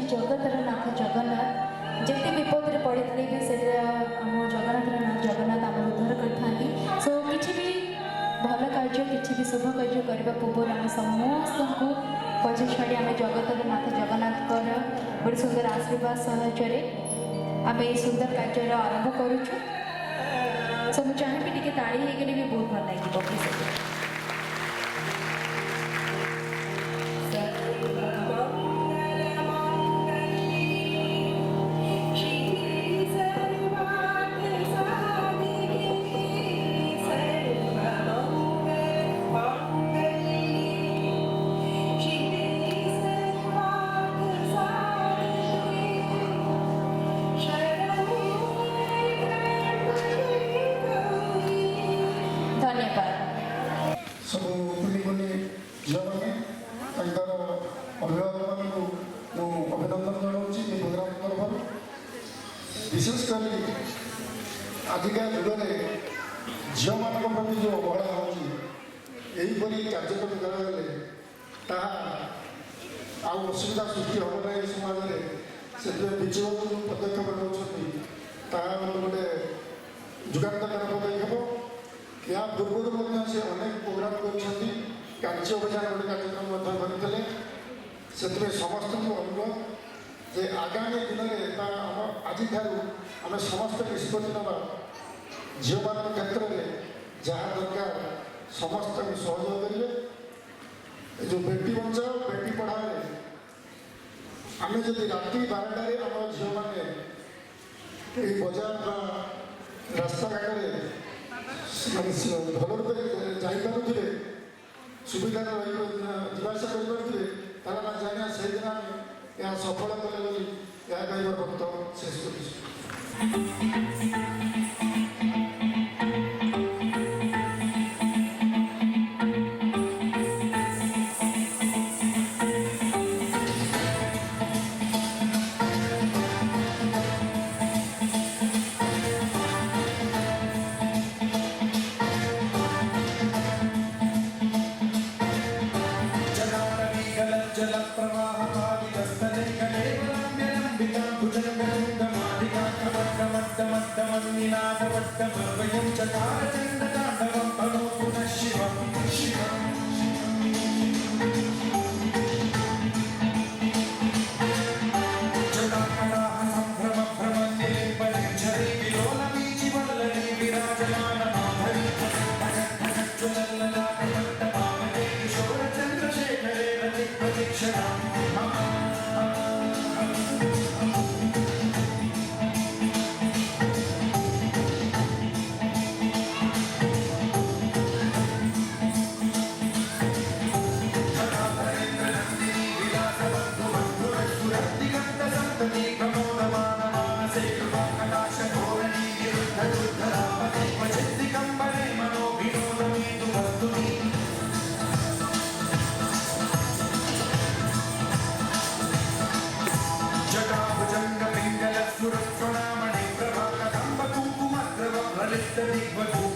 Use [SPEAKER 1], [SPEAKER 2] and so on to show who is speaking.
[SPEAKER 1] जगतर नाथ जगन्नाथ जिते विपद में पड़े भी से आम जगन्नाथ नाथ जगन्नाथ आम उद्धार करते। सो किसी भी भल कार्य किसी भी शुभ कार्य करने पूर्व आम समस्त को पचे छाड़ी आम जगतर नाथ जगन्नाथ गोटे सुंदर आशीर्वाद साहाय्य आम ये सुंदर कार्य आरंभ करुचु। सो मुझे चाहिए टी ताड़ी होगले भी बहुत भल लगे।
[SPEAKER 2] ସବୁ କୁନି କୁନି ଝିଅମାନେ ତାଙ୍କର ଅଭିଭାବକମାନଙ୍କୁ ମୁଁ ଅଭିନନ୍ଦନ ଜଣାଉଛି ଏ ପ୍ରୋଗ୍ରାମ ତରଫରୁ। ବିଶେଷ କରି ଆଜିକା ଯୁଗରେ ଝିଅମାନଙ୍କ ପ୍ରତି ଯେଉଁ ଅବହେଳା ହେଉଛି ଏହିପରି କାର୍ଯ୍ୟକ୍ରମ କରାଗଲେ ତାହା ଆଉ ଅସୁବିଧା ସୃଷ୍ଟି ହେବ ନାହିଁ ଏ ସମାଜରେ। ସେଥିପାଇଁ ବିଜୟବାବୁ ଯେଉଁ ପଦକ୍ଷେପ ନେଉଛନ୍ତି ତାହା ଗୋଟେ ଯୁଗାନ୍ତକାର ପଦକ୍ଷେପ। या पूर्व से अनेक प्रोग्राम कर कार्य अभियान गोटे कार्यक्रम करते से समस्त को अनुरोध जे आगामी दिन में आज आम समस्त निष्पत्ति ना झील मान क्षेत्र में जहाँ दरकार समस्त सहयोग करेंगे। जो बेटी बचाओ बेटी पढ़ाओ आम जब राति 12टार आम झील मैंने बजार रास्ता घाटे भल रूप जापे सुविधा जावासा करें तारा जाना से दिन आम यह सफल कले यह कह वक्त शेष कर।
[SPEAKER 3] But